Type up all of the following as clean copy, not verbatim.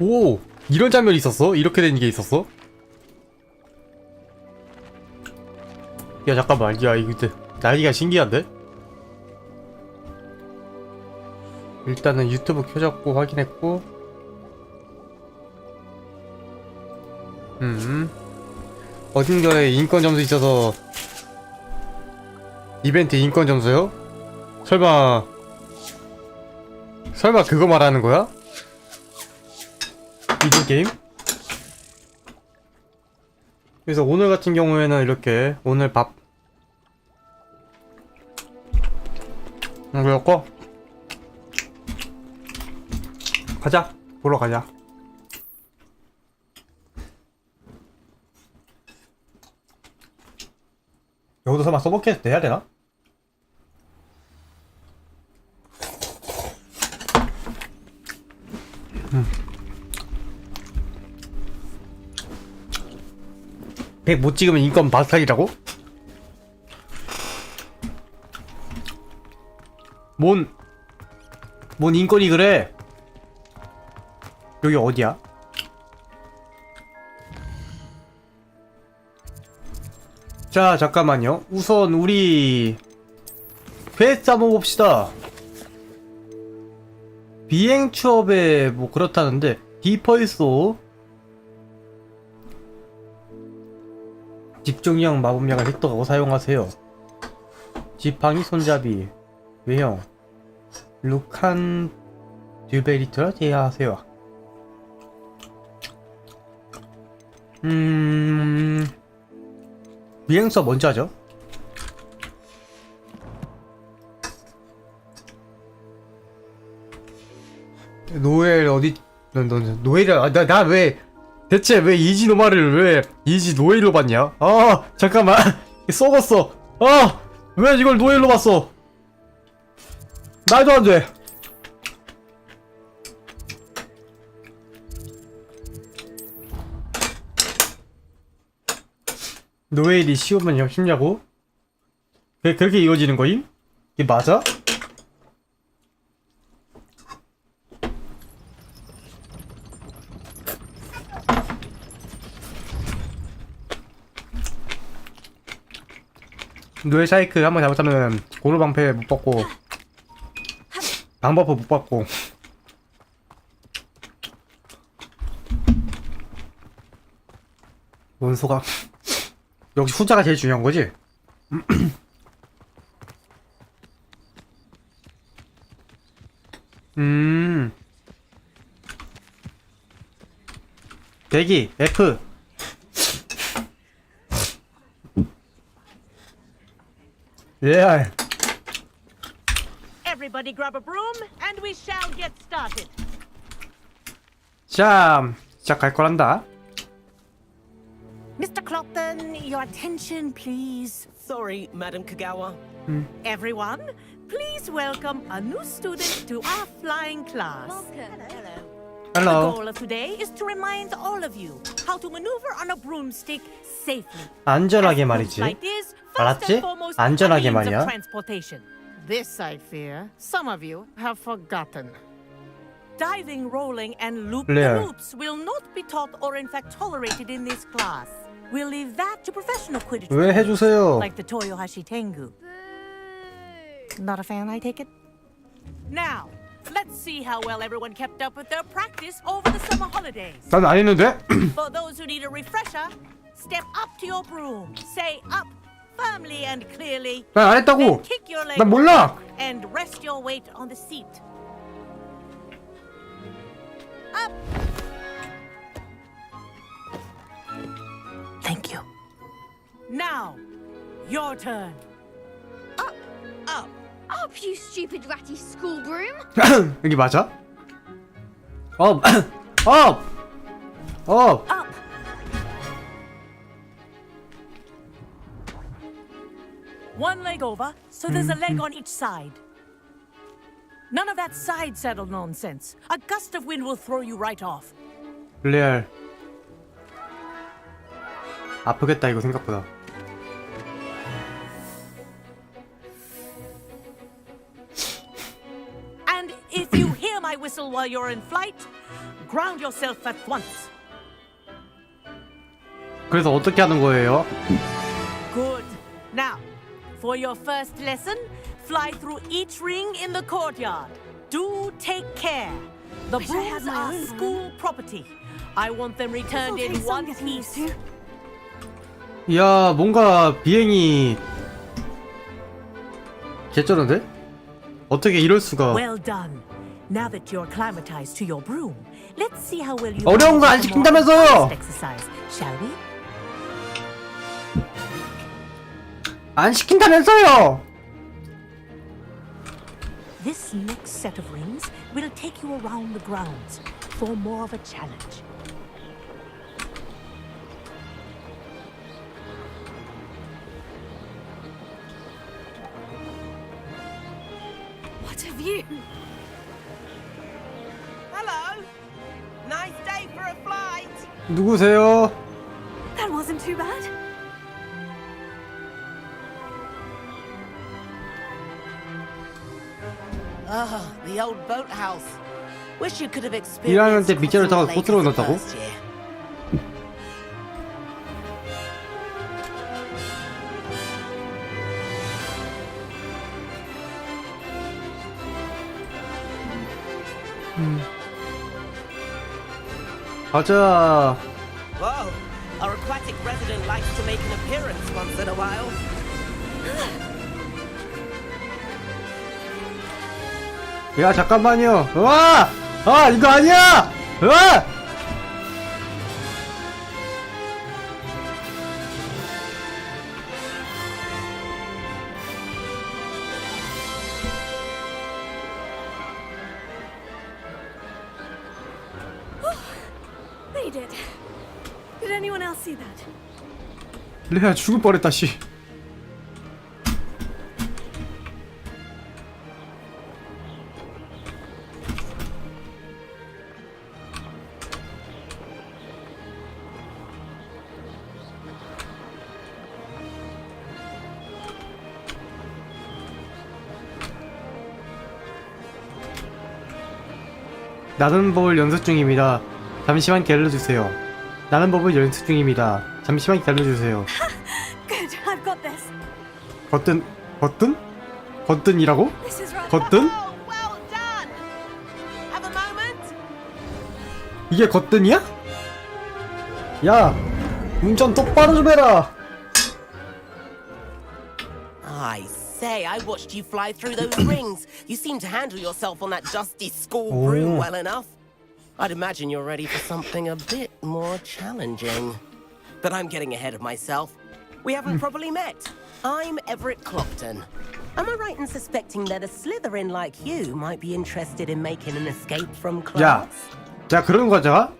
오! 이런 장면이 있었어? 이렇게 된 게 있었어? 야 잠깐만, 야 이거 날개가 신기한데? 일단은 유튜브 켜졌고 확인했고 어딘가에 인권 점수 있어서 이벤트 인권 점수요? 설마 그거 말하는 거야? 비디오 게임? 그래서 오늘 같은 경우에는 이렇게 오늘 밥 그랬고 가자 보러 가자. 여기도 설마 서버캐스트 해야 되나? 백 못 찍으면 인권 박탈이라고? 뭔 인권이 그래? 여기 어디야? 자 잠깐만요. 우선 우리 퀘스트 한번 봅시다. 비행 취업에 뭐 그렇다는데 디퍼있어. 집중력 마법약을 획득하고 사용하세요. 지팡이 손잡이 외형 루칸 듀베리트를 제외하세요. 비행서 먼저 하죠. 노엘 어디 노엘이 나 왜 대체 왜 이지 노마를 왜 이지 노엘로 봤냐? 아 잠깐만 썩었어. 아 왜 이걸 노엘로 봤어? 말도 안 돼. 노엘이 쉬우면 쉽냐고? 그렇게 이어지는 거임? 이게 맞아? 노엘 사이클 한번 잘못하면 고루 방패 못 받고 방버프 못 받고 원소가 역시 후자가 제일 중요한 거지? 대기 F 레알. Everybody grab a broom and we shall get started. 자, 시작할 거란다. Mr. Clopton, your attention, please. Sorry, Madam Kagawa. Everyone, please welcome a new student to our flying class. The Hello. goal of today is to remind all of you how to maneuver on a broomstick safely. 안전하게 말이지. Like this, first 알았지? and foremost, 안전하게 a means 말이야. of transportation. This, I fear, some of you have forgotten. Diving, rolling, and loop-the-loops will not be taught or in fact tolerated in this class. We'll leave that to professional Quidditch 왜 players, 해주세요? like the Toyohashi Tengu. Not a fan, I take it? Now, let's see how well everyone kept up with their practice over the summer holidays. 난 안 했는데? For those who need a refresher, step up to your broom. Say up firmly and clearly. 난 안 Then 했다고. kick your leg 난 몰라. and rest your weight on the seat. Up. Thank you. Now, your turn. Up, up. Up, you stupid ratty school broom! 여기 맞아? 업! 업! 업! Up. One leg over, so there's a leg on each side. None of that side saddle nonsense. A gust of wind will throw you right off. 레알. 아프겠다 이거 생각보다. And if you hear my whistle while you're in flight, Ground yourself at once. 그래서 어떻게 하는 거예요? Good. Now, for your first lesson, fly through each ring in the courtyard. Do take care. The Wish I had brooms my are own. school property. I want them returned in one piece. 야, 뭔가 비행이 개쩌는데? 어떻게 이럴 수가? Well done. Now that you're acclimatized to your broom, let's see how well you 어려운 거 안 시킨다면서요? exercise, shall we? 안 시킨다면서요? This next set of rings will take you around the grounds for more of a challenge. What a view! Hello. Nice day for a flight. 누구세요? That wasn't too bad. Ah, the old boathouse. Wish you could have 1학년 experienced 때 밑자를 타고 Crossing 꽃으로 Lake as a 넣었다고? first year. 가자. Whoa, our aquatic resident likes to make an appearance once in a while. 야, 잠깐만요. 와! 아, 이거 아니야! 와! They did. Did anyone else see that? 레아 죽을 뻔했다, 씨. 나는 법을 연습 중입니다. 잠시만 기다려주세요. 나는 법을 연습 중입니다. 잠시만 기다려주세요. Good, I've got this. 거뜬이라고? This is rather. 거뜬? Oh, well done. Have a moment. 이게 거뜬이야? 야, 운전 똑바로 좀 해라. I say, I watched you fly through those rings. You seem to handle yourself on that dusty school broom well enough. I'd imagine you're ready for something a bit more challenging. But I'm getting ahead of myself. We haven't properly met. I'm Everett Clopton. Am I right in suspecting that a Slytherin like you might be interested in making an escape from 야, class? 자 그런 거잖아.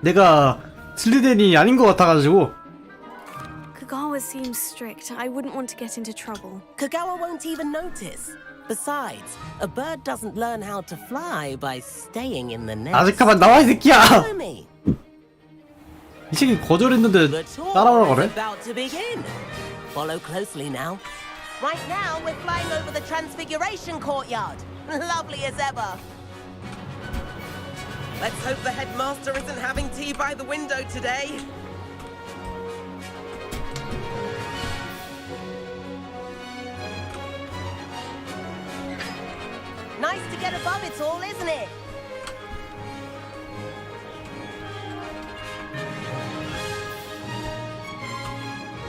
내가 슬리덴이 아닌 것 같아가지고. Kagawa seems strict. I wouldn't want to get into trouble. Kagawa won't even notice. Besides, a bird doesn't learn how to fly by staying in the nest. 아직까만 나와 이 새끼야. Follow me. 이 새끼 거절했는데 The tour 따라오라 is 그래? about to begin. Follow closely now. Right now, we're flying over the Transfiguration Courtyard. Lovely as ever. Let's hope the headmaster isn't having tea by the window today. Nice to get above it all, isn't it?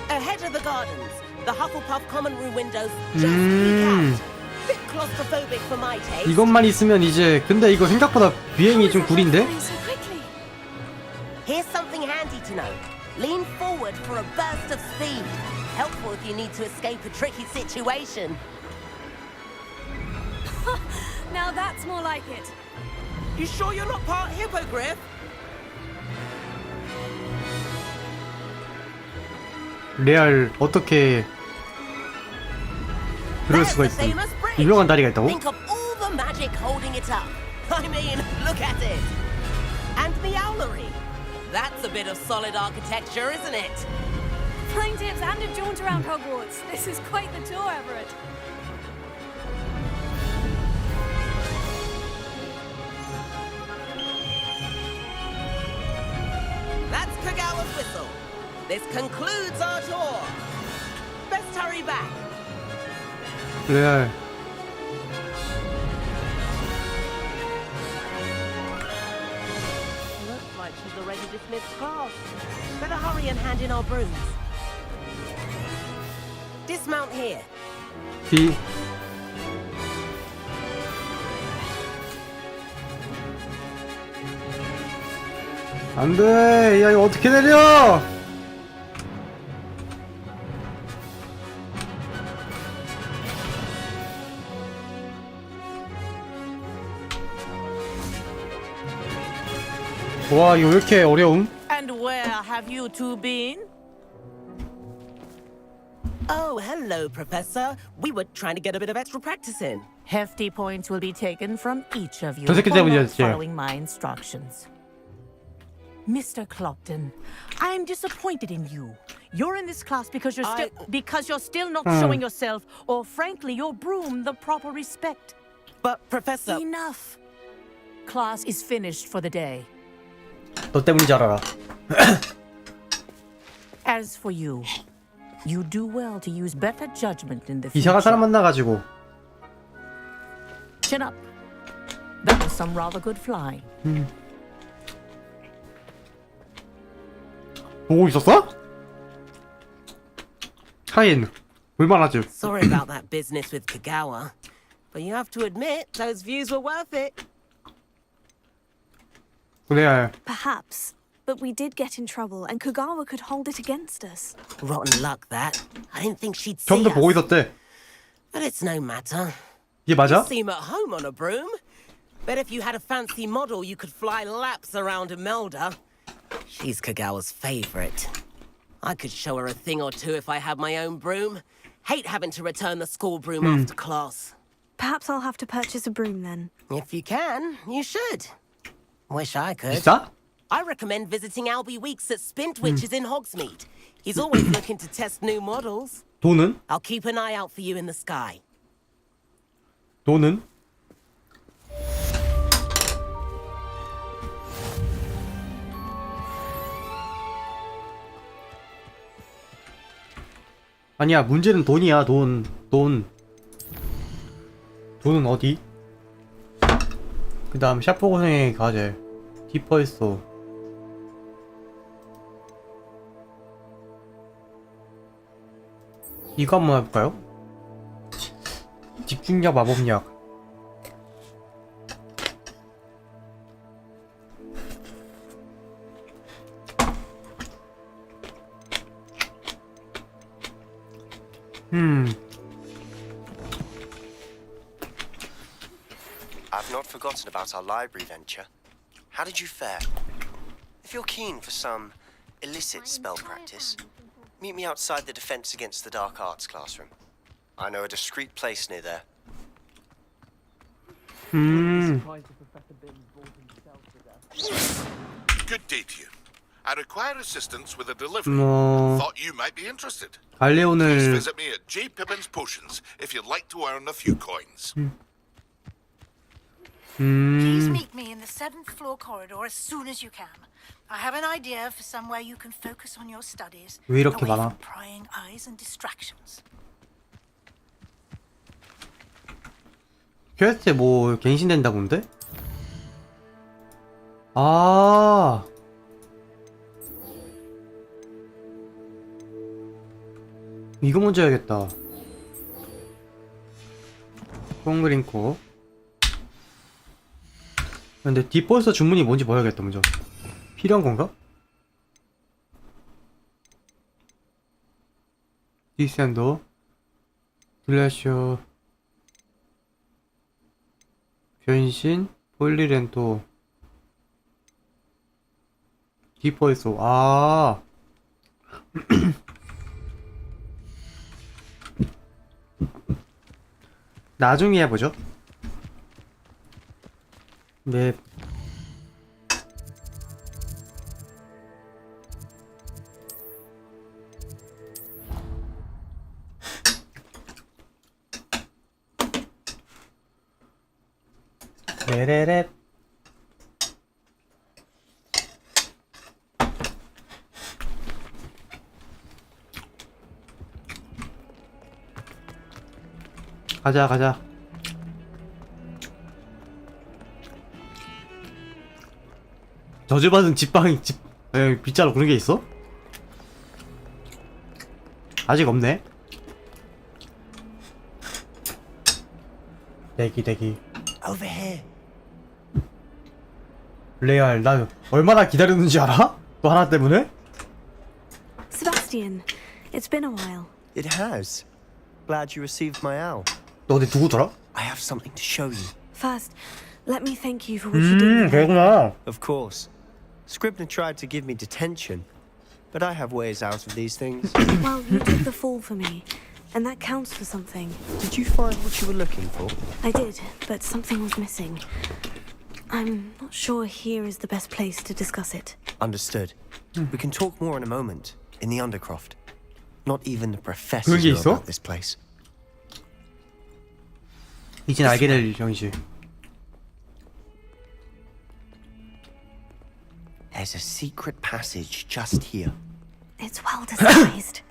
Ahead of the gardens, the Hufflepuff common room windows just peek out. Bit claustrophobic for my taste. 이것만 있으면 이제 근데 이거 생각보다 비행이 좀 구린데? Flying so quickly. Here's something handy to know. Lean forward for a burst of speed. Helpful if you need to escape a tricky situation. Now that's more like it. You sure you're not part hippogriff? 레알 어떻게 그럴 수가 There's the 있어? famous bridge. 유명한 다리가 있다고? Think of all the magic holding it up. I mean, look at it. And the owlery. That's a bit of solid architecture, isn't it? Flying tips and a jaunt around Hogwarts. This is quite the tour, Everett. This concludes our tour. Best hurry back. 레알. Looks like she's already dismissed class. Better hurry and hand in our brooms. Dismount here. D. 안돼. 야 이거 어떻게 내려? 와 이거 왜 이렇게 어려움? And where have you two been? Oh, hello, Professor. We were trying to get a bit of extra practice in. Hefty points will be taken from each of you 저 새끼 for not 때문이었지. following my instructions. Mr. Clopton, I'm disappointed in you. You're in this class because you're still not showing yourself, or frankly, your broom the proper respect. But, Professor... Enough. Class is finished for the day. 너 때문인 줄 알아라. As for you, you do well to use better judgment in the 이상한 사람 future. 만나가지고. Chin up. That was some rather good flying. 보고 있었어? 하인 볼만하지. Sorry about that business with Kagawa. But you have to admit, those views were worth it. 레알. Perhaps. But we did get in trouble, and Kagawa could hold it against us. Rotten luck, that. I didn't think she'd see 처음부터 보고 us. 있었대. But it's no matter. 이게 맞아? Seem at home on a broom. Bet if you had a fancy model, you could fly laps around Imelda. She's Kagawa's favorite. I could show her a thing or two if I had my own broom. Hate having to return the school broom after class. Perhaps I'll have to purchase a broom then. If you can, you should. Wish I could. 비싸? I recommend visiting Albie Weeks at Spintwitches in Hogsmeade. He's always looking to test new models. 돈은? I'll keep an eye out for you in the sky. 돈은? 아니야 문제는 돈이야. 돈은 어디? 그 다음 샤프고생의 가제 디퍼했어. 이거 한번 해볼까요? 집중력 마법약. I've not forgotten about our library venture. How did you fare? If you're keen for some illicit spell practice, meet me outside the Defense Against the Dark Arts classroom. I know a discreet place near there. Good day to you. I require assistance with a delivery. 뭐 Thought you might be interested. Please 갈레온을 visit me at J. Pippin's Potions if you'd like to earn a few coins. Please meet me in the 7th floor corridor as soon as you can. I have an idea for somewhere you can focus on your studies, 왜 이렇게 away 많아? from prying eyes and distractions. 퀘스트에 뭐 갱신된다고인데? 아 이거 먼저 해야겠다. 콩그린코. 근데 딥버스 주문이 뭔지 봐야겠다 먼저. 필요한 건가? 디센더 플래셔 변신 폴리렌토 딥버스. 아 나중에 해보죠. 맵 레레렛 가자 가자. 저주받은 빗자루 그런 게 있어? 아직 없네. 대기. Over here. 레알, 나 얼마나 기다렸는지 알아? 또 하나 때문에? Sebastian, it's been a while. It has. Glad you received my owl. 너 어디 두고 돌아? I have something to show you. First, let me thank you for what you did. 그렇구나. Of course. Scribner tried to give me detention, but I have ways out of these things. Well, you took the fall for me, and that counts for something. Did you find what you were looking for? I did, but something was missing. I'm not sure here is the best place to discuss it. Understood. We can talk more in a moment, in the Undercroft. Not even the 그런 professors 게 know 있어? about this place. 이젠 알게 될 형이지. There's a secret passage just here. It's well disguised.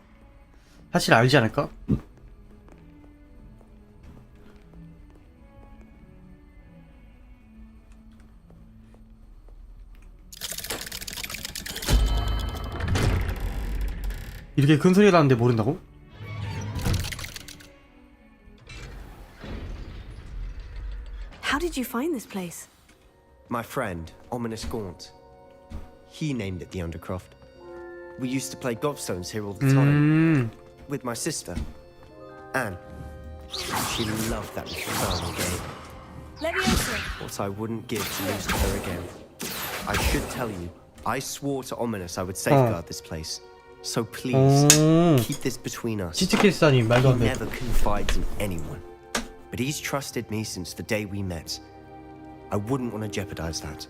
사실 알지 않을까? 이렇게 큰 소리가 나는데 모른다고? How did you find this place? My friend, Ominous Gaunt. He named it the Undercroft. We used to play gobstones here all the time. With my sister, Anne. She loved that infernal game. Leviosa. What I wouldn't give to lose to her again. I should tell you, I swore to Ominous I would safeguard this place. So please, keep this between us. 시트키스다니 말도 He 안 돼. never confides in anyone. But he's trusted me since the day we met. I wouldn't want to jeopardize that.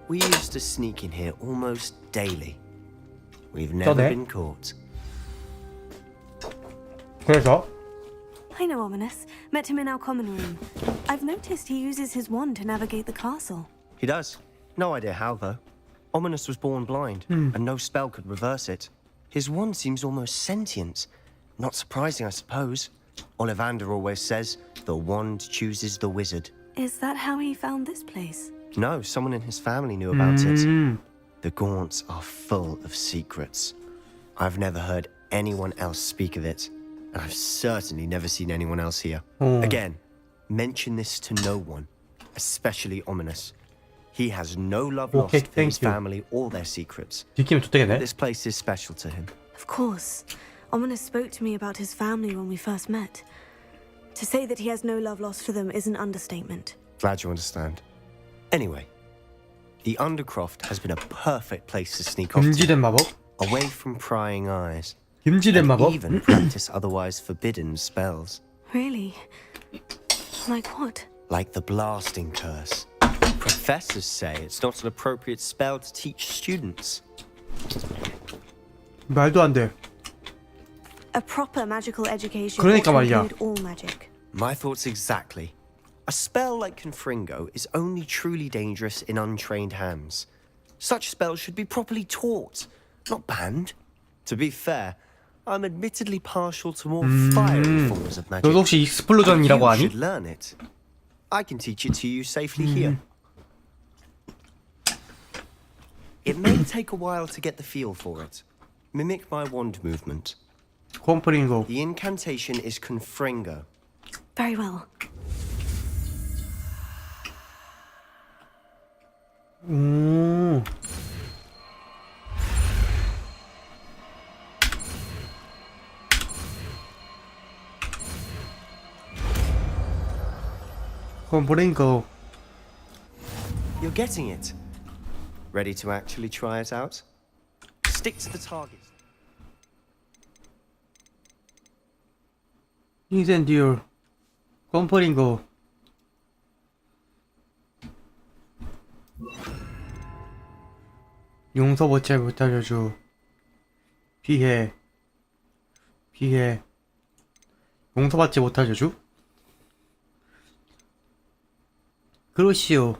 We used to sneak in here almost daily. We've never 네. been caught. 그래서 I know Ominous. Met him in our common room. I've noticed he uses his wand to navigate the castle. He does. No idea how, though. Ominous was born blind, and no spell could reverse it. His wand seems almost sentient. Not surprising, I suppose. Ollivander always says, the wand chooses the wizard. Is that how he found this place? No, someone in his family knew about it. The Gaunts are full of secrets. I've never heard anyone else speak of it, and I've certainly never seen anyone else here. Again, mention this to no one, especially Ominous. He has no love lost for his family or their secrets. 뒤키면 좋대겠네. This place is special to him. Of course. Ominous spoke to me about his family when we first met. To say that he has no love lost for them is an understatement. Glad you understand. Anyway, the Undercroft has been a perfect place to sneak off to, 금지된 마법? away from prying eyes, 금지된 and 마법? even practice otherwise forbidden spells. Really? Like what? Like the blasting curse. Professors say it's not an appropriate spell to teach students. 말도 안 돼. A proper magical education 그러니까 ought to 말이야. include all magic. My thoughts exactly. A spell like Confringo is only truly dangerous in untrained hands. Such spells should be properly taught, not banned. To be fair, I'm admittedly partial to more fiery forms of magic. 너도 혹시 익스플로전이라고 You 아니? should learn it. I can teach it to you safely here. It may take a while to get the feel for it. Mimic my wand movement. 콤프링고. The incantation is Confringo. Very well. 콤프링고. You're getting it. Ready to actually try it out? Stick to the target. 인센디올. 콤프링고. 용서받지 못하려주. 피해. 피해. 용서받지 못하려주? 그러시오.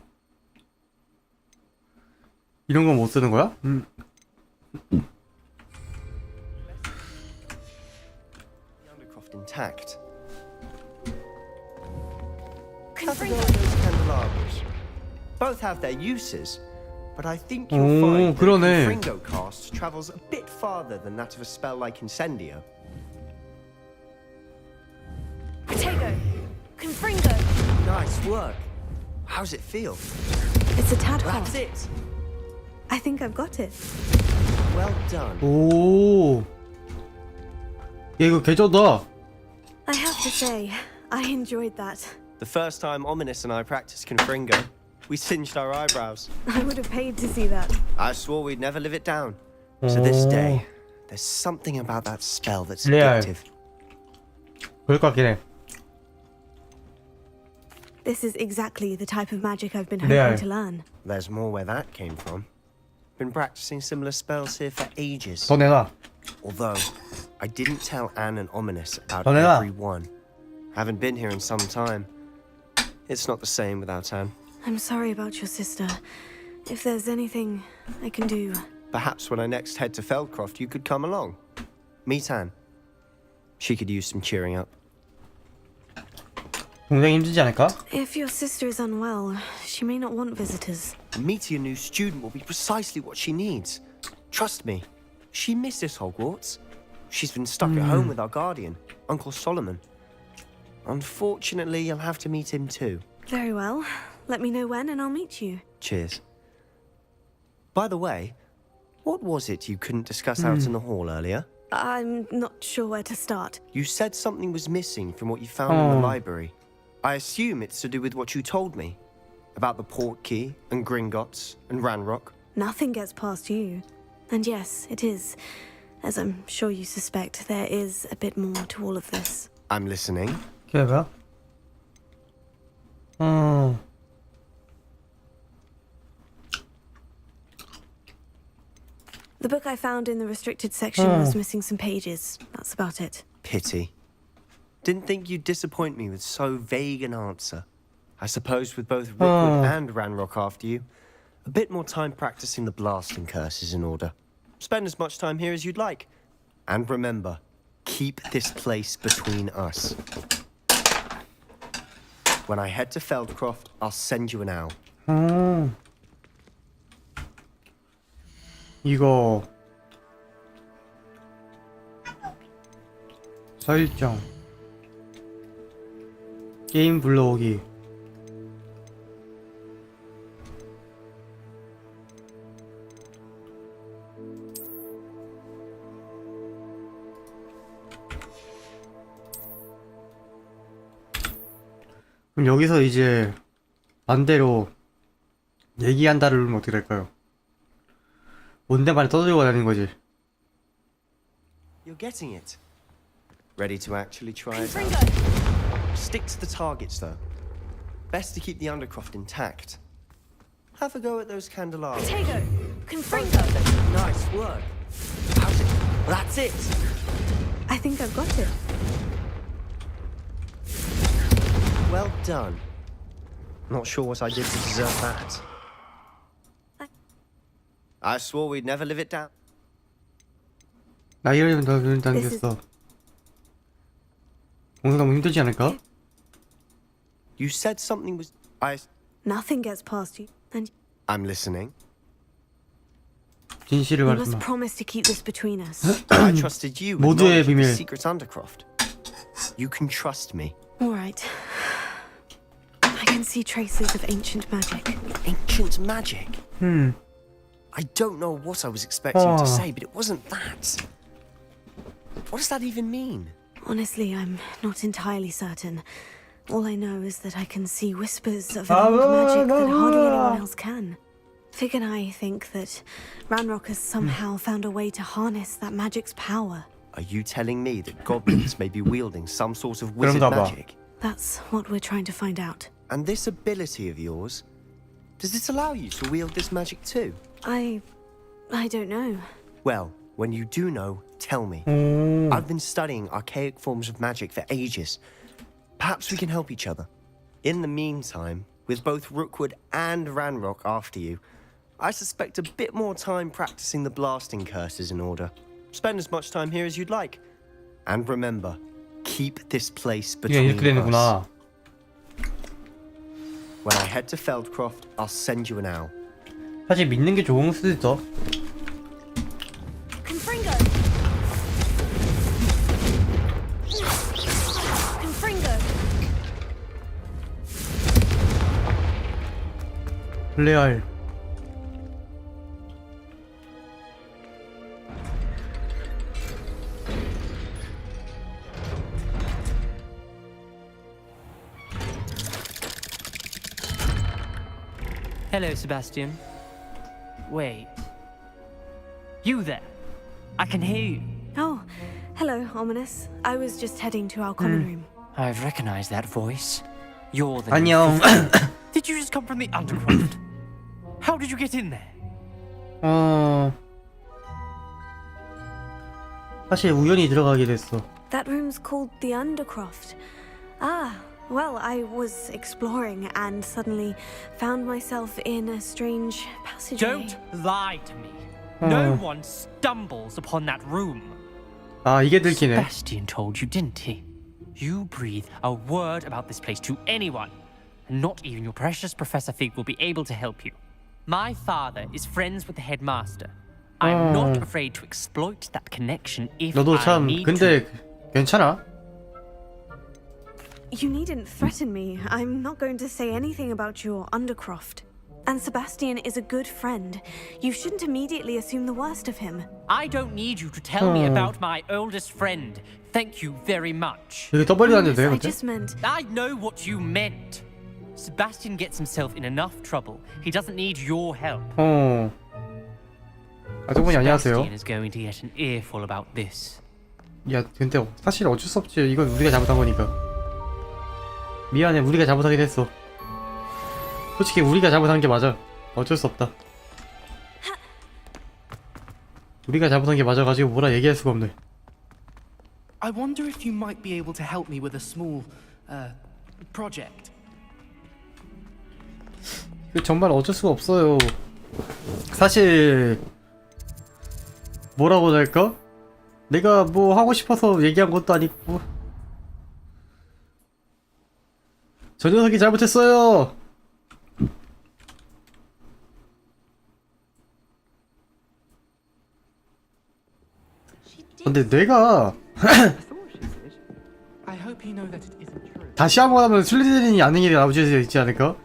이런 건 못 쓰는 거야? The Undercroft intact. Have a go at those candelabras. Both have their uses, but I think you'll find that 그러네. Confringo cast travels a bit farther than that of a spell like Incendio. Potato. Confringo. Nice work. How's it feel? It's a tad hot. That's it. I think I've got it. Well done. 오. 얘 이거 개쩌다. I have to say, I enjoyed that. The first time Ominous and I practiced Confringo, we singed our eyebrows. I would have paid to see that. I swore we'd never live it down. To this day, there's something about that spell that's 레알. addictive. 그럴 것 같긴 해. This is exactly the type of magic I've been Yeah. hoping to learn. There's more where that came from. Been practicing similar spells here for ages. 더 내놔. Although, I didn't tell Anne and Ominous about 더 내놔. every one. Haven't been here in some time. It's not the same without Anne. I'm sorry about your sister. If there's anything I can do... Perhaps when I next head to Feldcroft, you could come along. Meet Anne. She could use some cheering up. 동생이 힘들지 않을까? If your sister is unwell, she may not want visitors. Meeting a new student will be precisely what she needs. Trust me, she misses Hogwarts. She's been stuck at home with our guardian, Uncle Solomon. Unfortunately, you'll have to meet him too. Very well. Let me know when and I'll meet you. Cheers. By the way, what was it you couldn't discuss out in the hall earlier? I'm not sure where to start. You said something was missing from what you found in the library. I assume it's to do with what you told me about the Portkey and Gringotts and Ranrock. Nothing gets past you. And yes, it is. As I'm sure you suspect, there is a bit more to all of this. I'm listening. 기다려봐. The book I found in the restricted section was missing some pages. That's about it. Pity. Didn't think you'd disappoint me with so vague an answer. I suppose with both Rookwood and Ranrock after you, a bit more time practicing the blasting curse is in order. Spend as much time here as you'd like. And remember, keep this place between us. When I head to Feldcroft, I'll send you an owl. 이거 설정 게임 불러오기 그럼 여기서 이제 반대로 얘기한다를 누르면 어떻게 될까요? 뭔데 많이 떠들고 다니는 거지. You're getting it. Ready to actually try it out? Stick to the targets, though. Best to keep the Undercroft intact. Have a go at those candelabras. Potato! Confringo! Nice work. How's it? That's it. I think I've got it. Well done. Not sure what I did to deserve that. I swore we'd never live it down. 나이를 더 당겼어. 공부 너무 힘들지 않을까? You said something was... Nothing gets past you. And I'm listening. 진실을 you 말하지 must 마. promise to keep this between us. I trusted you with 모두의 knowledge of the 비밀. secret Undercroft. You can trust me. All right. I can see traces of ancient magic. Ancient magic? I don't know what I was expecting to say, but it wasn't that. What does that even mean? Honestly, I'm not entirely certain. All I know is that I can see whispers of an old magic that hardly anyone else can. Fig and I think that Ranrock has somehow found a way to harness that magic's power. Are you telling me that goblins may be wielding some sort of wizard 그런가 봐. magic? That's what we're trying to find out. And this ability of yours, does it allow you to wield this magic too? I don't know. Well, when you do know, tell me. I've been studying archaic forms of magic for ages. Perhaps we can help each other. In the meantime, with both Rookwood and Ranrock after you, I suspect a bit more time practicing the blasting curse is in order. Spend as much time here as you'd like. And remember, keep this place 이게 between 이렇게 us. 되는구나. When I head to Feldcroft, I'll send you an owl. 사실 믿는 게 좋은 수도 있어. Confringo! Confringo! 레알. Hello, Sebastian. Wait. You there? I can hear you. Oh, hello, Ominous. I was just heading to our common room. I've recognized that voice. You're the... 안녕. Did you just come from the underground? How did you get in there? 사실 우연히 들어가게 됐어. That room's called the Undercroft. Ah, well, I was exploring and suddenly found myself in a strange passageway. Don't lie to me. No one stumbles upon that room. 아, 이게 들키네. Sebastian told you, didn't he? You breathe a word about this place to anyone, and not even your precious Professor Fig will be able to help you. My father is friends with the headmaster. I'm not afraid to exploit that connection if 너도 I 참 need 근데 to. 괜찮아? You needn't threaten me. I'm not going to say anything about your Undercroft. And Sebastian is a good friend. You shouldn't immediately assume the worst of him. I don't need you to tell me about my oldest friend. Thank you very much. 여기 W Ominous, 다녀도 돼요? I 근데? just meant... I know what you meant. Sebastian gets himself in enough trouble. He doesn't need your help. 아, 저분이 안녕하세요. Sebastian is going to get an earful about this. 야, 근데 사실 어쩔 수 없지. 이건 우리가 잘못한 거니까. 미안해, 우리가 잘못하긴 했어. 솔직히 우리가 잘못한 게 맞아. 어쩔 수 없다. 우리가 잘못한 게 맞아가지고 뭐라 얘기할 수가 없네. I wonder if you might be able to help me with a small, project. 이거 정말 어쩔 수가 없어요. 사실 뭐라고 할까? 내가 뭐 하고 싶어서 얘기한 것도 아니고 저 녀석이 잘못했어요. 근데 내가 I hope you know that it isn't true. 다시 한번 하면 슬리데린이 아는 일이 나올 수 있지 않을까?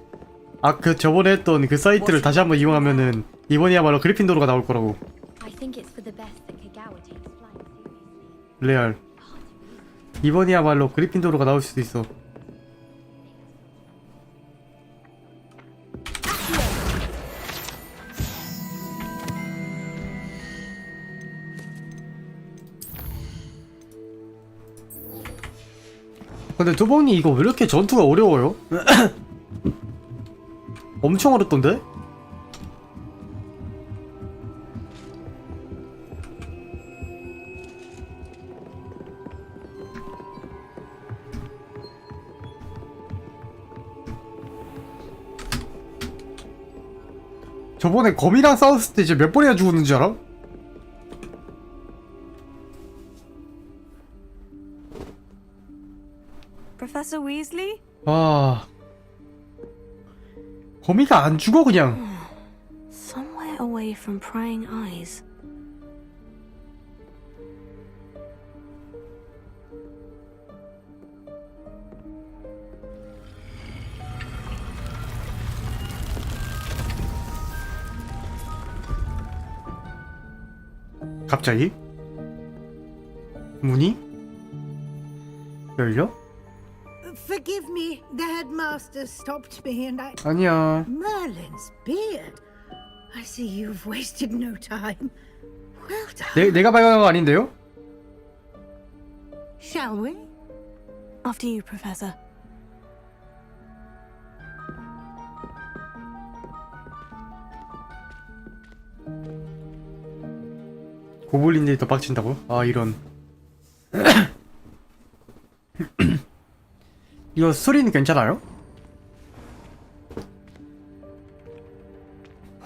아, 그 저번에 했던 그 사이트를 다시 한번 이용하면은 이번이야말로 그리핀도르가 나올 거라고. I think it's for the best that Kagawa takes flying seriously. 레알. 이번이야말로 그리핀도르가 나올 수도 있어. 근데 두봉님 이거 왜 이렇게 전투가 어려워요? 엄청 어렵던데? 저번에 거미랑 싸웠을 때 이제 몇 번이나 죽었는지 알아? Professor Weasley? 아... 거미가 안 죽어 그냥. Somewhere away from prying eyes. 갑자기? 문이? 열려? Forgive me, the headmaster stopped me and I... 아니야. Merlin's beard. I see you've wasted no time. Well done. 내가 발견한 거 아닌데요? Shall we? After you, Professor. 고블린들이 더 빡친다고? 아, 이런. 이거 스토리는 괜찮아요?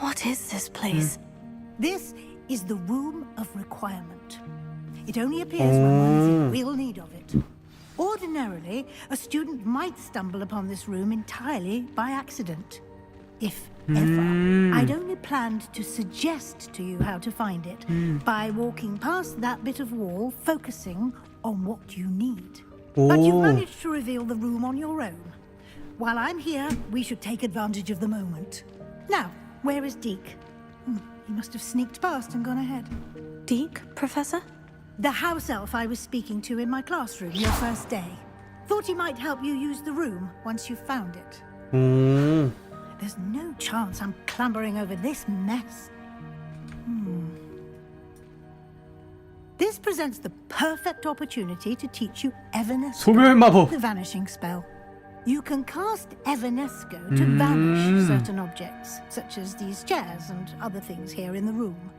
What is this place? This is the Room of Requirement. It only appears when one is in real need of it. Ordinarily, a student might stumble upon this room entirely by accident. If ever, I'd only planned to suggest to you how to find it by walking past that bit of wall, focusing on what you need. But you've managed to reveal the room on your own. While I'm here, we should take advantage of the moment. Now, where is Deke? He must have sneaked past and gone ahead. Deke, Professor? The house elf I was speaking to in my classroom your first day. Thought he might help you use the room once you found it. There's no chance I'm clambering over this mess. This presents the perfect opportunity to teach you Evanesco, 소멸 마법. the vanishing spell. You can cast Evanesco to vanish certain objects, such as these chairs and other things here in the room.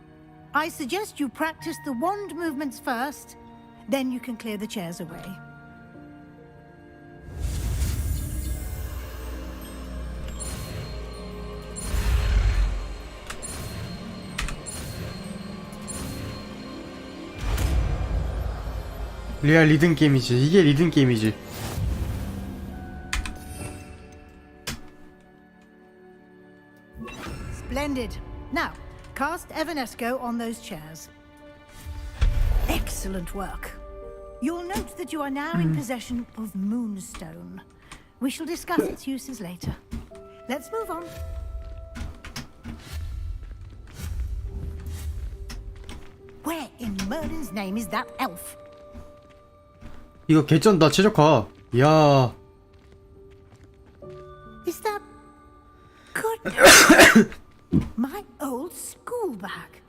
I suggest you practice the wand movements first, then you can clear the chairs away. 리얼 리듬 게임이지. 이게 리듬 게임이지. Splendid. Now, cast Evanesco on those chairs. Excellent work. You'll note that you are now in possession of Moonstone. We shall discuss its uses later. Let's move on. Where in Merlin's name is that elf? 이거 개쩐다. 최적화. 야. Is that... Good. My old school bag.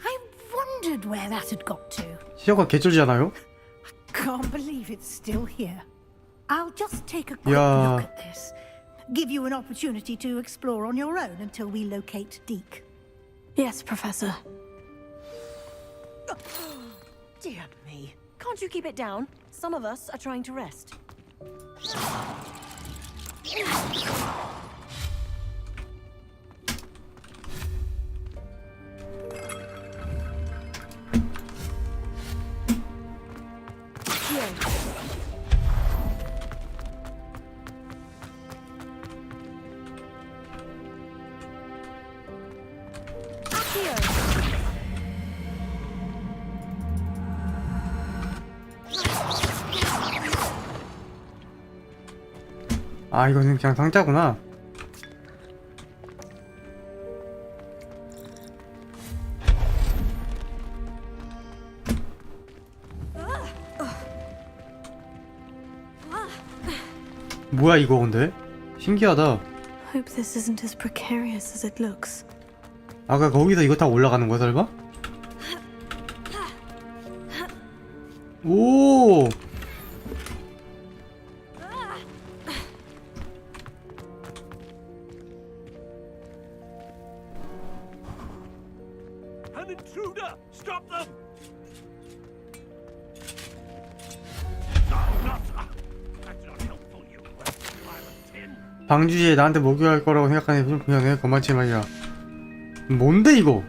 I wondered where that had got to. 최적화 개쩔지 않아요? Can't believe it's still here. I'll just take a quick Yeah. look at this. Give you an opportunity to explore on your own until we locate Deke. Yes, Professor. Dear me. Can't you keep it down? Some of us are trying to rest. Here. 아, 이거는 그냥 상자구나. 뭐야 이거 근데? 신기하다. Hope this isn't as precarious as it looks. 아까 거기서 이거 타고 올라가는 거야 설마? 오! An intruder! Stop them! That's not helpful, you pile of tin. 방주시에 나한테 목욕할 거라고 생각하는 좀 미안해. 거만치 말이야. 뭔데 이거?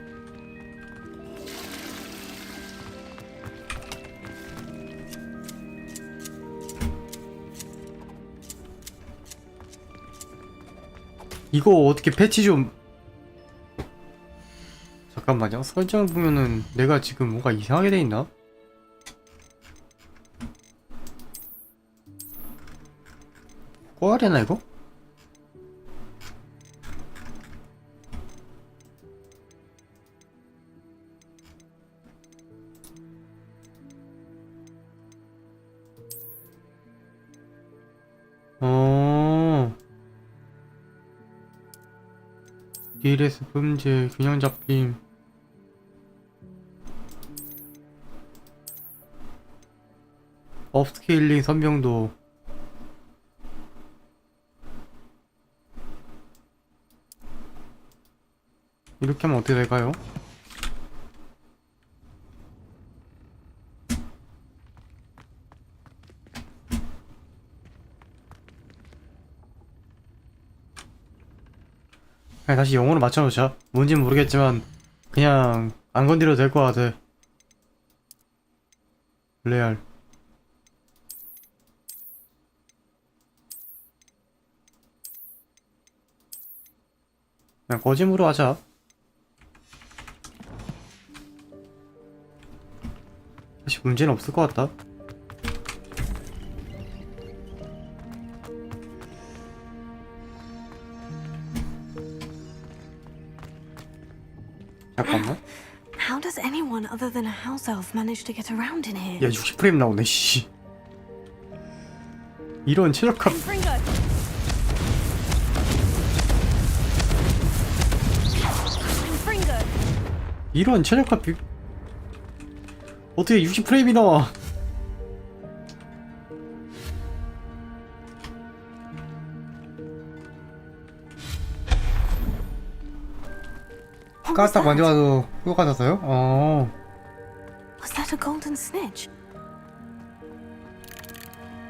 이거 어떻게 패치 좀... 잠깐만요. 설정 보면은 내가 지금 뭔가 이상하게 돼 있나? 꺼야 되나 이거? DLS 범죄 균형 잡힘. 업스케일링 선명도. 이렇게 하면 어떻게 될까요? 그냥 다시 영어로 맞춰놓자. 뭔진 모르겠지만 그냥 안 건드려도 될 것 같아. 레알. 그냥 거짐으로 하자. 사실 문제는 없을 것 같다. 잠깐만. How does anyone other than a house elf manage to get around in here? 야 60프레임 나오네 씨. 이런 최적화. 이런 최적화 비. 어떻게 60프레임이 나와? 까딱 만져봐도 효과가 나서요? Was that a golden snitch?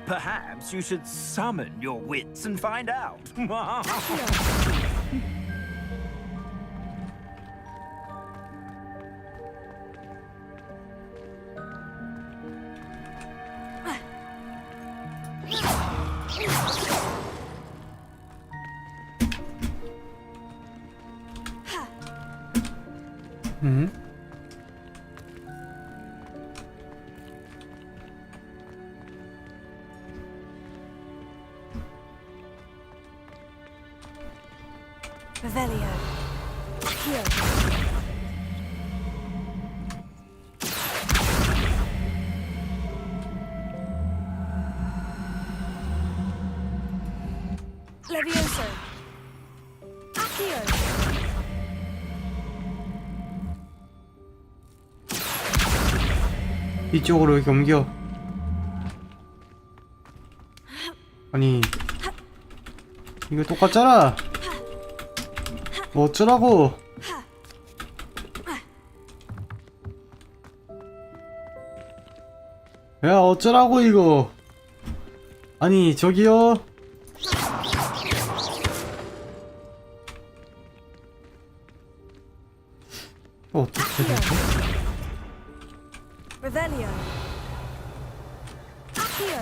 Perhaps you should summon your wits and find out. Revelio. Accio. Levioso. Accio. 이쪽으로 이렇게 옮겨. 아니 이거 똑같잖아. 뭐 어쩌라고. 야 어쩌라고 이거. 아니 저기요. 어떻게 되지? Revelio. Accio.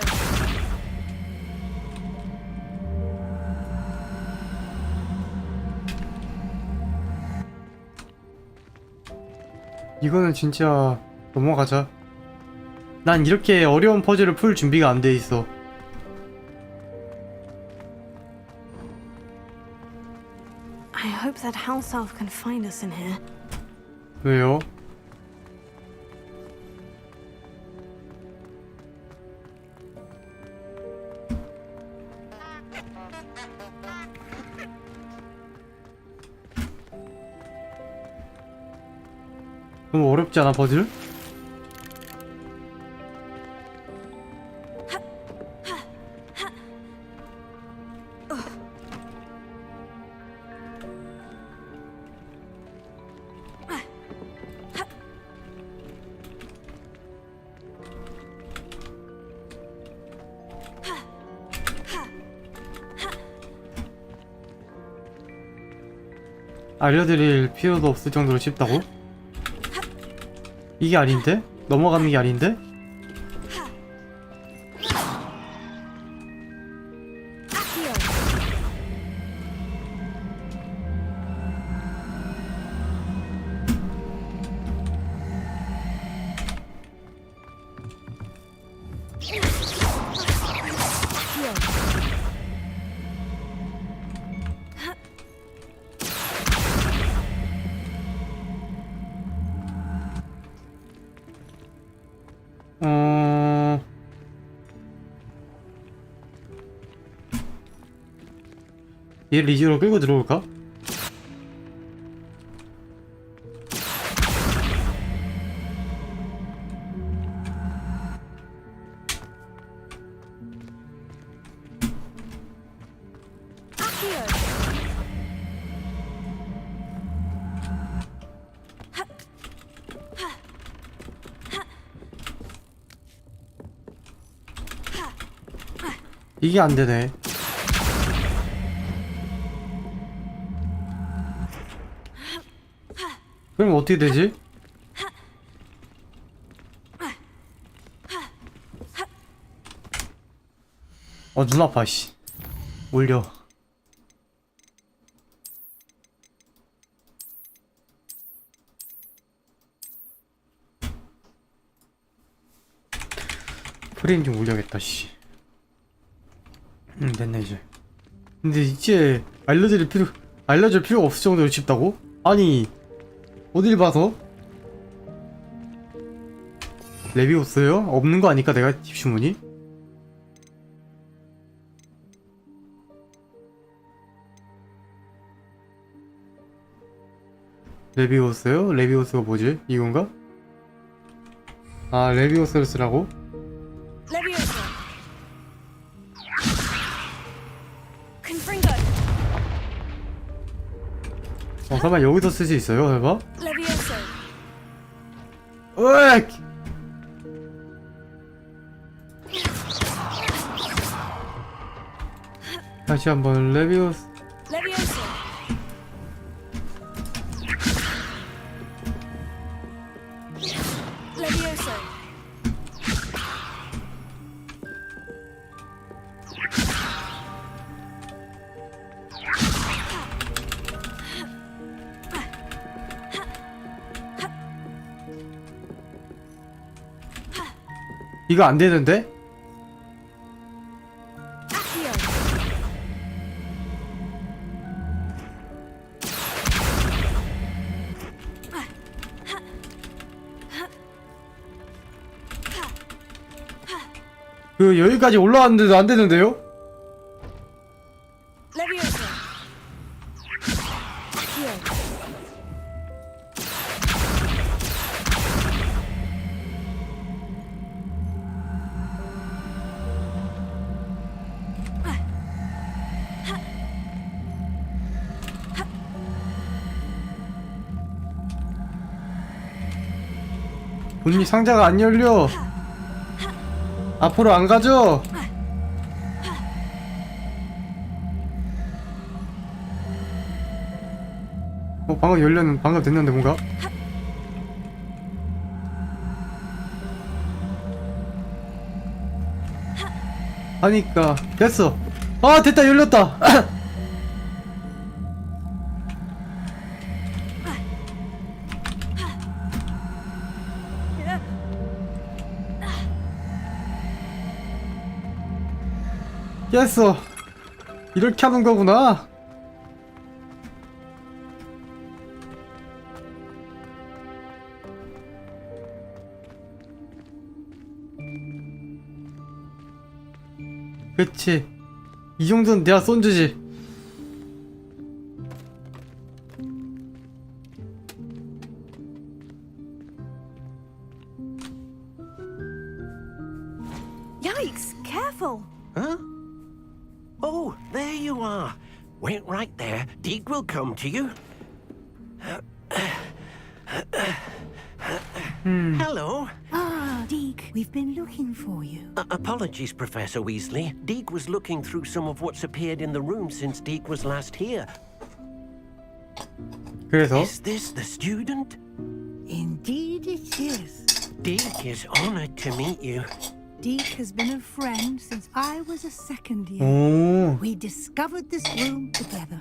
이거는 진짜 넘어가자. 난 이렇게 어려운 퍼즐을 풀 준비가 안 돼 있어. I hope that house elf can find us in here. 왜요? 너무 어렵지 않아 퍼즐? 알려드릴 필요도 없을 정도로 쉽다고? 이게 아닌데? 넘어가는 게 아닌데? 얘를 리지로 끌고 들어올까? 이게 안 되네. 그럼 어떻게 되지? 눈 아파 씨. 올려. 프레임 좀 올려야겠다. 씨. 됐네 이제. 근데 이제 알려줄 필요가 없을 정도로 쉽다고? 아니 어딜 봐서? 레비오스요? 없는 거 아니까 내가 주문이? 레비오스요? 레비오스가 뭐지? 이건가? 아 레비오스를 쓰라고? Levioso. Confringo. 설마 여기서 쓸 수 있어요? 해봐. Levioso. 으악! 다시 한번 레비오스. Levioso. Levioso. 이거 안 되는데? Accio. 그 여기까지 올라왔는데도 안 되는데요? Levioso. Accio. 본인 상자가 안 열려. 앞으로 안 가죠? 방금 열렸는 방금 됐는데 뭔가? 하니까 됐어. 아 됐다 열렸다. 깼어. 이렇게 하는 거구나. 그치. 이 정도는 내가 쏜주지. Yikes! Careful! Huh? Oh, there you are. Wait right there. Deke will come to you. Hello. Ah, Deke, we've been looking for you. Apologies, Professor Weasley. Deke was looking through some of what's appeared in the room since Deke was last here. 그래서? Is this the student? Indeed it is. Deke is honored to meet you. Deke has been a friend since I was a second year. 오. We discovered this room together.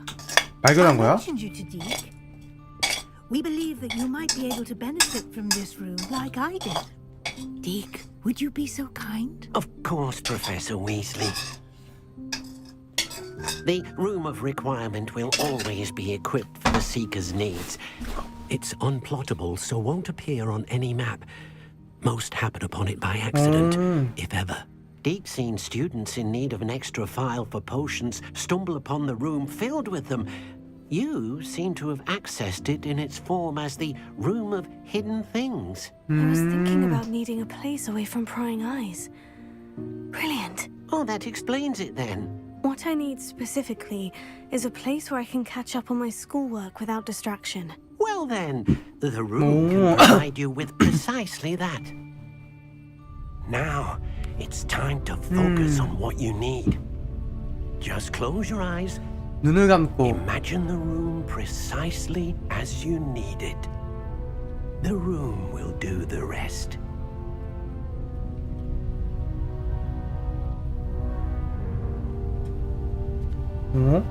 발견한 I 거야? mentioned you to Deke. We believe that you might be able to benefit from this room like I did. Deke, would you be so kind? Of course, Professor Weasley. The Room of Requirement will always be equipped for the Seeker's needs. It's unplottable, so won't appear on any map. Most happen upon it by accident, if ever. Deke's seen students in need of an extra file for potions stumble upon the room filled with them. You seem to have accessed it in its form as the Room of Hidden Things. I was thinking about needing a place away from prying eyes. Brilliant. Oh, that explains it then. What I need specifically is a place where I can catch up on my schoolwork without distraction. Well then, the room can provide you with precisely that. Now, it's time to focus on what you need. Just close your eyes. 눈을 감고. Imagine the room precisely as you need it. The room will do the rest. 어?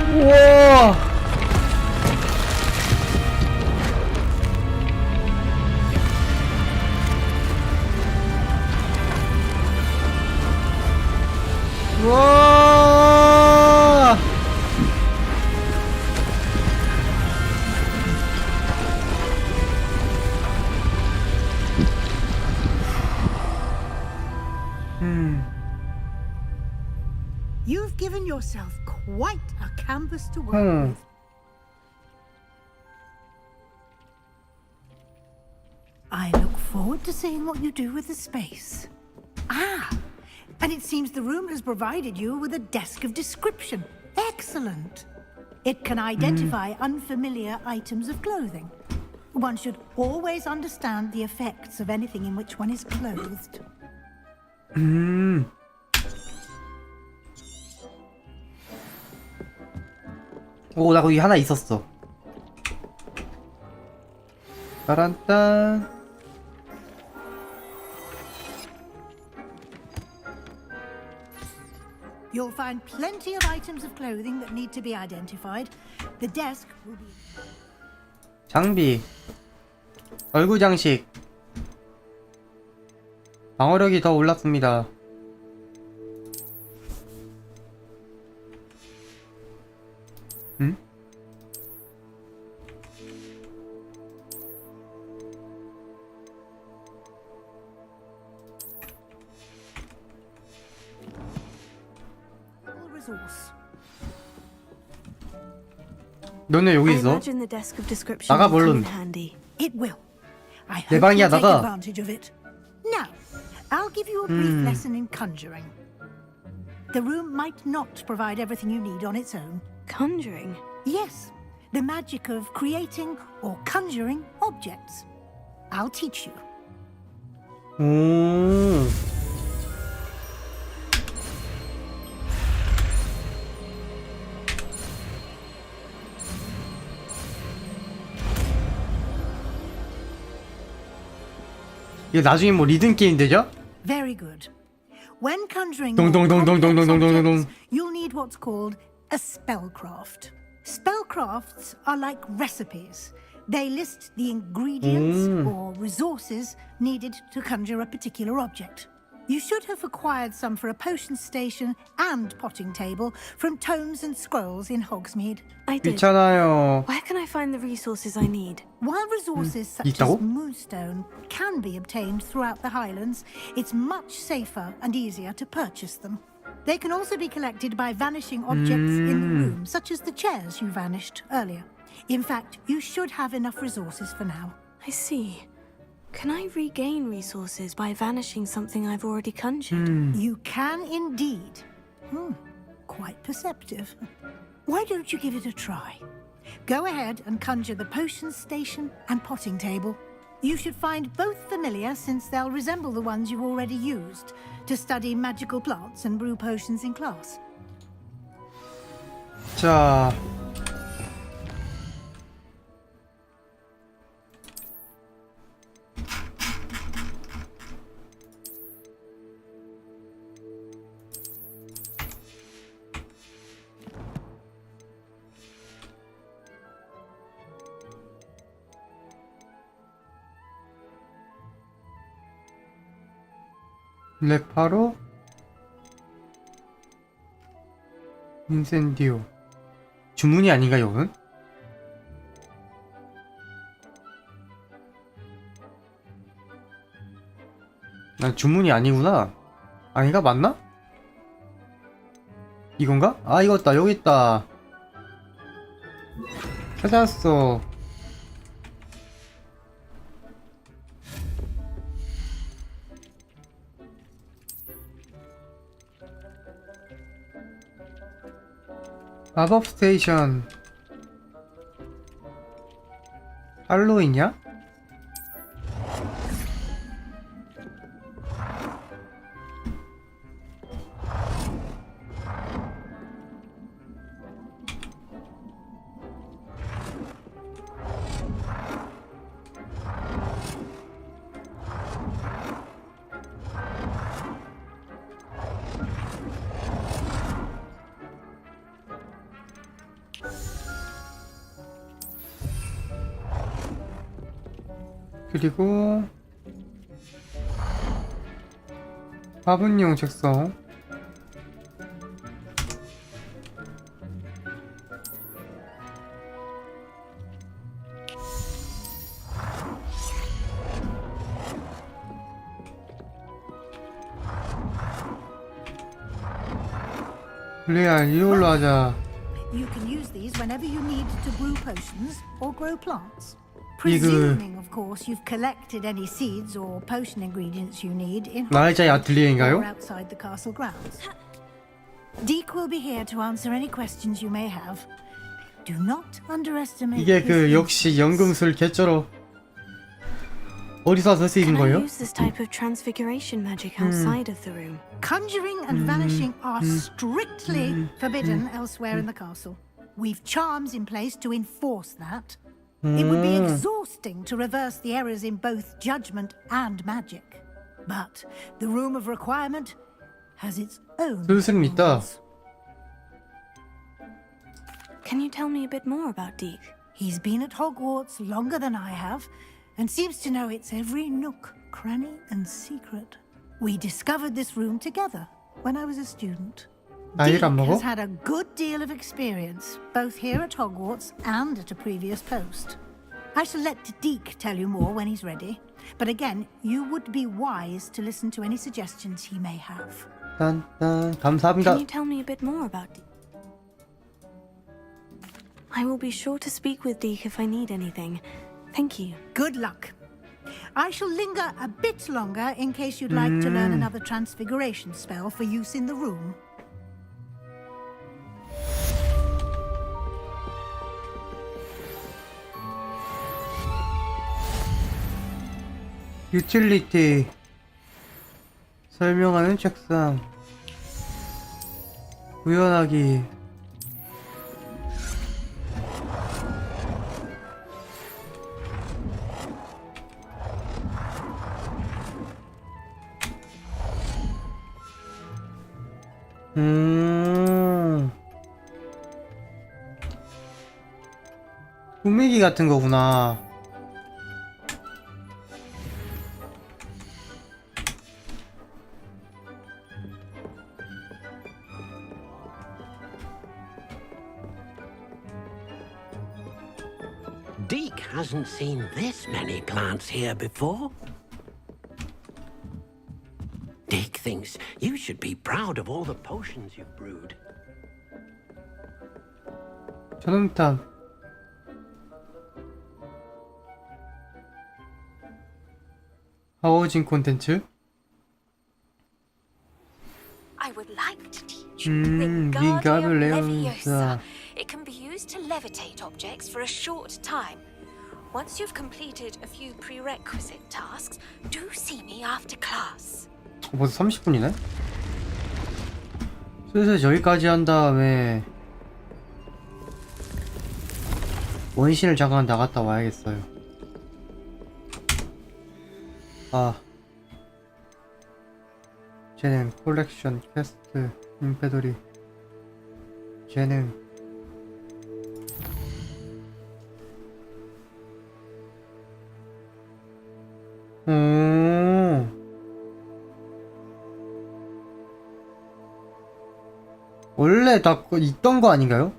우와! 우와! You've given yourself quite a canvas to work with. I look forward to seeing what you do with the space. Ah, and it seems the room has provided you with a desk of description. Excellent. It can identify unfamiliar items of clothing. One should always understand the effects of anything in which one is clothed. 오, 나 거기 하나 있었어. 따란딴. You'll find plenty of items of clothing that need to be identified. The desk will be... 장비. 얼굴 장식. 방어력이 더 올랐습니다. 응? resource. 너네 여기 I 있어? imagine the desk of description 나가 will come in 얼른. handy. It will. I 내 hope 방이야, you'll take 나가. advantage of it. Now, I'll give you a brief lesson in conjuring. The room might not provide everything you need on its own. Conjuring? Yes, the magic of creating or conjuring objects. I'll teach you. 오. 이거 나중에 뭐 리듬 게임 되죠? Very good. When conjuring Dong, dong, dong, dong, dong, complex dong, dong, dong, objects, dong. you'll need what's called a spellcraft. Spellcrafts are like recipes. They list the ingredients or resources needed to conjure a particular object. You should have acquired some for a potion station and potting table from tomes and scrolls in Hogsmeade. I did. 있잖아요. Where can I find the resources I need? While resources such 있다고? as moonstone can be obtained throughout the Highlands, it's much safer and easier to purchase them. They can also be collected by vanishing objects in the room, such as the chairs you vanished earlier. In fact, you should have enough resources for now. I see. Can I regain resources by vanishing something I've already conjured? You can indeed. Quite perceptive. Why don't you give it a try? Go ahead and conjure the potion station and potting table. You should find both familiar since they'll resemble the ones you've already used to study magical plants and brew potions in class. 자. 레파로 인센디오 주문이 아닌가 이건? 난 주문이 아니구나. 아닌가? 맞나? 이건가? 아 이거다 여기 있다. 찾았어. 마법 스테이션. 할로윈이야? 그리고 화분용 책성 그래야 이걸로 하자. You can use these whenever you need to brew potions or grow plants. 이거 Presuming, of course, you've collected any seeds or potion ingredients you need in 나이자의 or 아틀리에인가요? outside the castle grounds. Deke will be here to answer any questions you may have. Do not underestimate. 이게 his 그 역시 연금술 개쩔어. 어디서 쓸 수 있는 Can I 거예요? use this type of transfiguration magic outside of the room? Conjuring and vanishing are strictly forbidden elsewhere in the castle. We've charms in place to enforce that. It would be exhausting to reverse the errors in both judgment and magic. But the Room of Requirement has its own 슬슬 있다. rules. Can you tell me a bit more about Deke? He's been at Hogwarts longer than I have, and seems to know its every nook, cranny, and secret. We discovered this room together when I was a student. 나이를 Deke 안 먹어? has had a good deal of experience, both here at Hogwarts and at a previous post. I shall let Deke tell you more when he's ready, but again, you would be wise to listen to any suggestions he may have. 딴딴 감사합니다. Can you tell me a bit more about Deke? I will be sure to speak with Deke if I need anything. Thank you. Good luck. I shall linger a bit longer in case you'd like to learn another transfiguration spell for use in the room. 유틸리티 설명하는 책상 구현하기 꾸미기 같은 거구나. Deke hasn't seen this many plants here before. Deke thinks you should be proud of all the potions you've brewed. 전음탄 하워진 콘텐츠 I would like to teach you Wingardium 윙가블 Leviosa. 레오사 It can be used to levitate objects for a short time. Once you've completed a few prerequisite tasks, do see me after class. 벌써 30분이네? 슬슬 저기까지 한 다음에 원신을 잠깐 나갔다 와야겠어요. 아 재능, 콜렉션, 퀘스트, 인페더리 재능 원래 다 있던 거 아닌가요?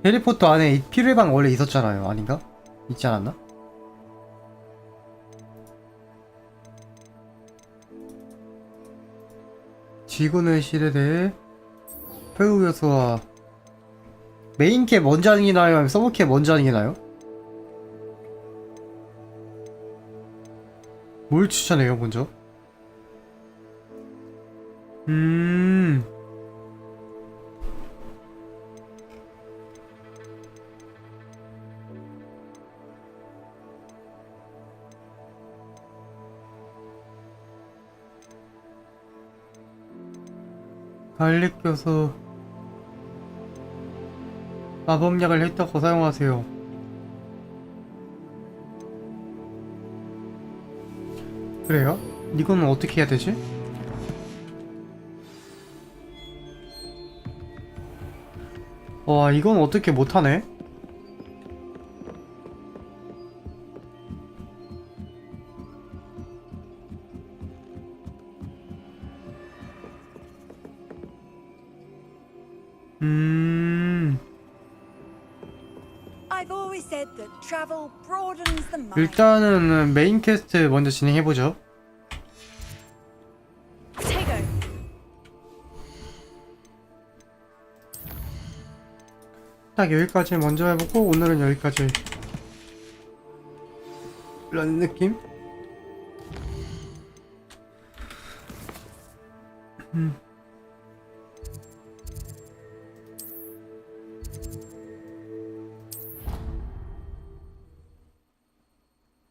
해리포터 안에 필요방 원래 있었잖아요. 아닌가? 있지 않았나? 지구의 실에 대해 표구 요소와 메인캡 먼저 하는 게 나아요? 아니면 서브캡 먼저 하는 게 나아요? 뭘 추천해요 먼저? 갈릭 교수 마법약을 획득하고 사용하세요. 그래요? 이거는 어떻게 해야 되지? 와 이건 어떻게 못하네? I've always said that travel broadens the mind. 일단은 메인 퀘스트 먼저 진행해보죠. 딱 여기까지 먼저 해보고 오늘은 여기까지 라는 느낌?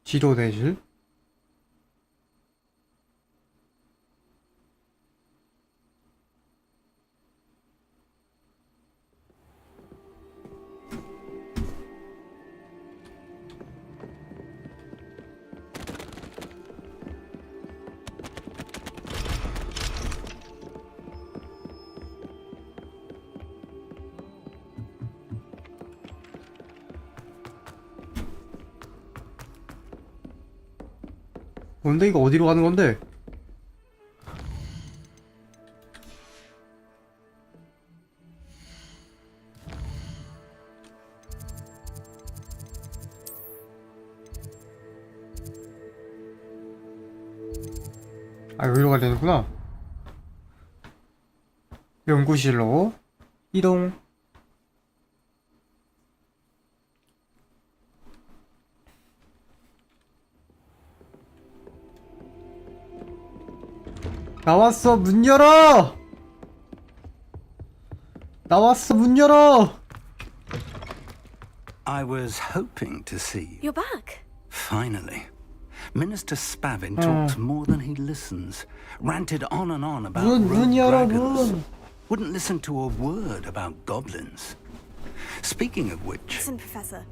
지도 내실 뭔데 이거 어디로 가는 건데? 아 여기로 가야 되는구나. 연구실로 이동. 나왔어, 문 열어! 나왔어, 문 열어! I was hoping to see you. You're back. Finally. Minister Spavin talks more than he listens. Ranted on and on about rogue dragons. Wouldn't listen to a word about goblins. Speaking of which... Listen, Professor.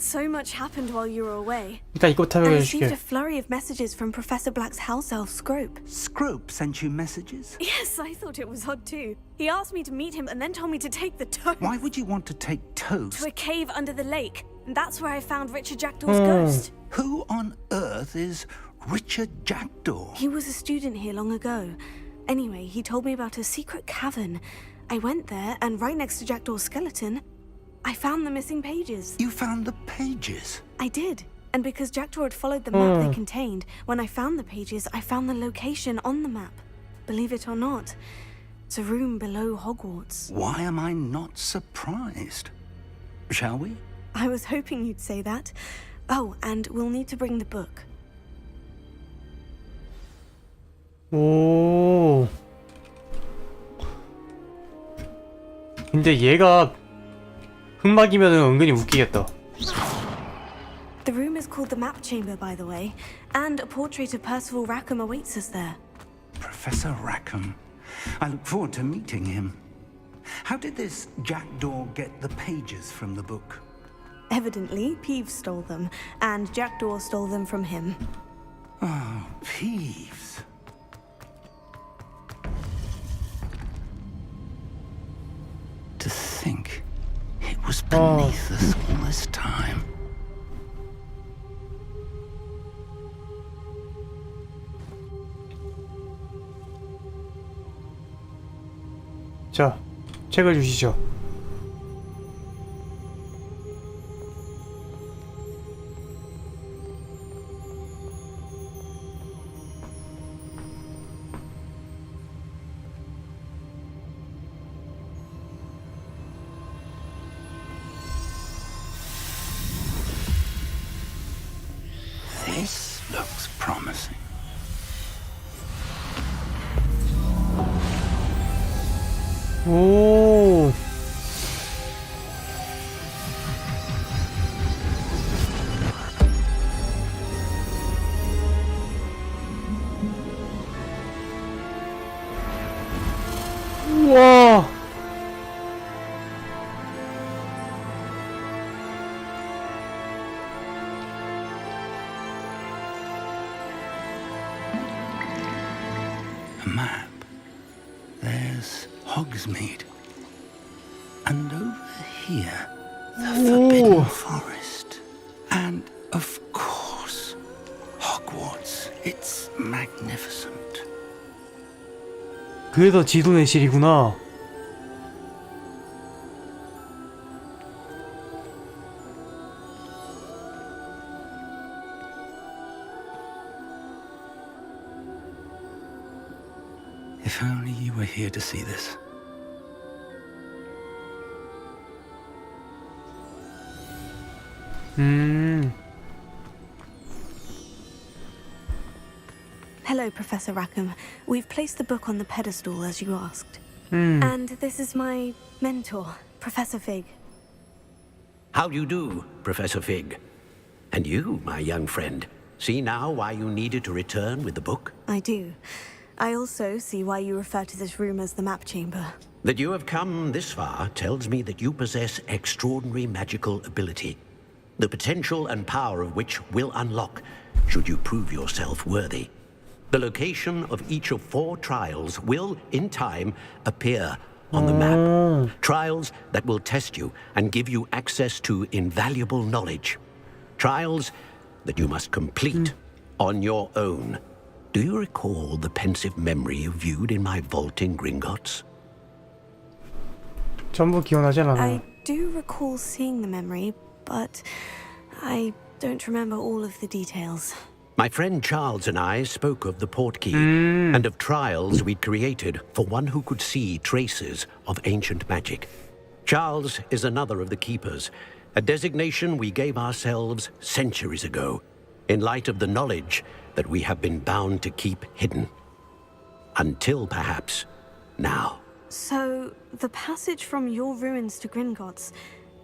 So much happened while you were away. 일단 이거 I 타면 received a 해줄게. flurry of messages from Professor Black's house elf, Scrope. Scrope sent you messages? Yes, I thought it was odd too. He asked me to meet him and then told me to take the toast. Why would you want to take toast? To a cave under the lake. And that's where I found Richard Jackdaw's ghost. Who on earth is Richard Jackdaw? He was a student here long ago. Anyway, he told me about a secret cavern. I went there, and right next to Jackdaw's skeleton, I found the missing pages. You found the pages? I did. And because Jackdaw had followed the map they contained, when I found the pages, I found the location on the map. Believe it or not, it's a room below Hogwarts. Why am I not surprised? Shall we? I was hoping you'd say that. Oh, and we'll need to bring the book. 오. 근데 얘가 흑막이면은 은근히 웃기겠다. The room is called the Map Chamber, by the way, and a portrait of Percival Rackham awaits us there. Professor Rackham. I look forward to meeting him. How did this Jackdaw get the pages from the book? Evidently, Peeves stole them, and Jackdaw stole them from him. Oh, Peeves. To think it was beneath us all this time. 자, 책을 주시죠. This looks promising. 오. 우와. A map. There's Hogsmeade. And over here, the Forbidden Forest. And, of course, Hogwarts. It's magnificent. 그래서 지도 내실이구나. If only you were here to see this. Hello, Professor Rackham. We've placed the book on the pedestal as you asked. And this is my mentor, Professor Fig. How do you do, Professor Fig? And you, my young friend, see now why you needed to return with the book? I do. I also see why you refer to this room as the map chamber. That you have come this far tells me that you possess extraordinary magical ability, the potential and power of which will unlock should you prove yourself worthy. The location of each of 4 trials will, in time, appear on the map. Trials that will test you and give you access to invaluable knowledge. Trials that you must complete on your own. Do you recall the pensive memory you viewed in my vault in Gringotts? 전부 기억나지 않아. I do recall seeing the memory, but I don't remember all of the details. My friend Charles and I spoke of the portkey and of trials we'd created for one who could see traces of ancient magic. Charles is another of the keepers, a designation we gave ourselves centuries ago, in light of the knowledge that we have been bound to keep hidden. Until perhaps now. So, the passage from your ruins to Gringotts,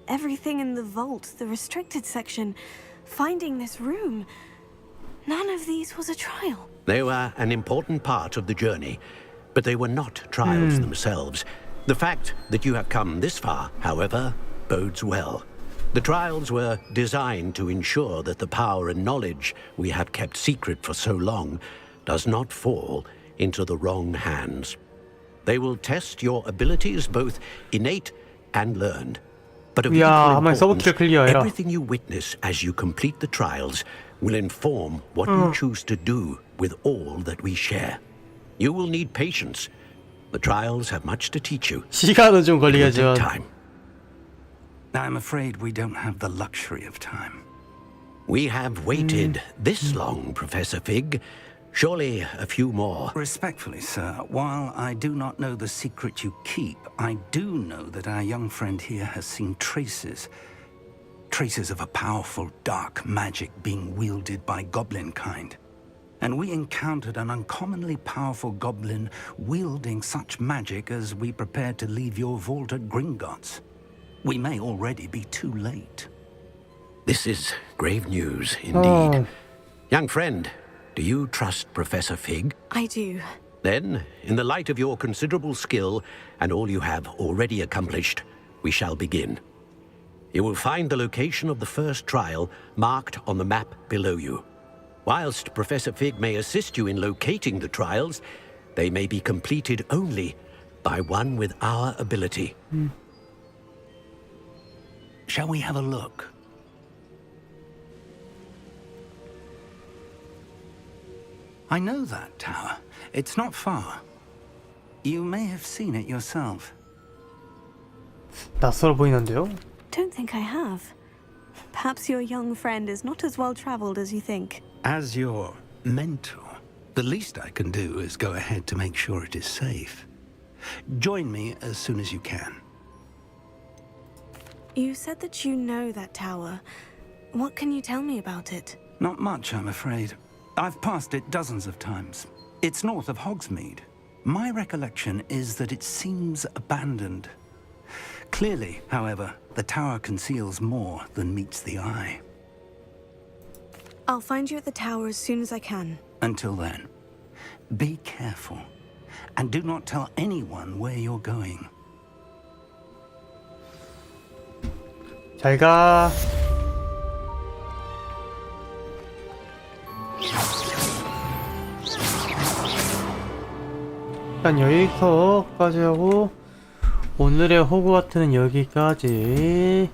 everything in the vault, the restricted section, finding this room, none of these was a trial. They were an important part of the journey, but they were not trials themselves. The fact that you have come this far, however, bodes well. The trials were designed to ensure that the power and knowledge we have kept secret for so long does not fall into the wrong hands. They will test your abilities, both innate and learned. But of equal importance, everything you witness as you complete the trials will inform what you choose to do with all that we share. You will need patience. The trials have much to teach you. 시간은 좀 걸리겠죠. I'm afraid we don't have the luxury of time. We have waited this long, Professor Fig. Surely a few more. Respectfully, sir, while I do not know the secret you keep, I do know that our young friend here has seen traces of a powerful dark magic being wielded by goblin kind. And we encountered an uncommonly powerful goblin wielding such magic as we prepared to leave your vault at Gringotts. We may already be too late. This is grave news indeed. Young friend, do you trust Professor Fig? I do. Then, in the light of your considerable skill and all you have already accomplished, we shall begin. You will find the location of the first trial marked on the map below you. Whilst Professor Fig may assist you in locating the trials, they may be completed only by one with our ability. Shall we have a look? I know that tower. It's not far. You may have seen it yourself. 낯설어 보이는데요? Don't think I have. Perhaps your young friend is not as well traveled as you think. As your mentor, the least I can do is go ahead to make sure it is safe. Join me as soon as you can. You said that you know that tower. What can you tell me about it? Not much, I'm afraid. I've passed it dozens of times. It's north of Hogsmeade. My recollection is that it seems abandoned. Clearly, however, the tower conceals more than meets the eye. I'll find you at the tower as soon as I can. Until then, be careful. And do not tell anyone where you're going. 잘 가. 일단 여기서까지 하고 오늘의 호그와트는 여기까지.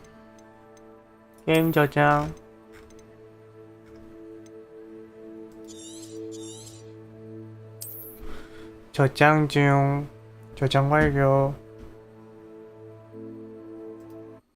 게임 저장. 저장 중. 저장 완료.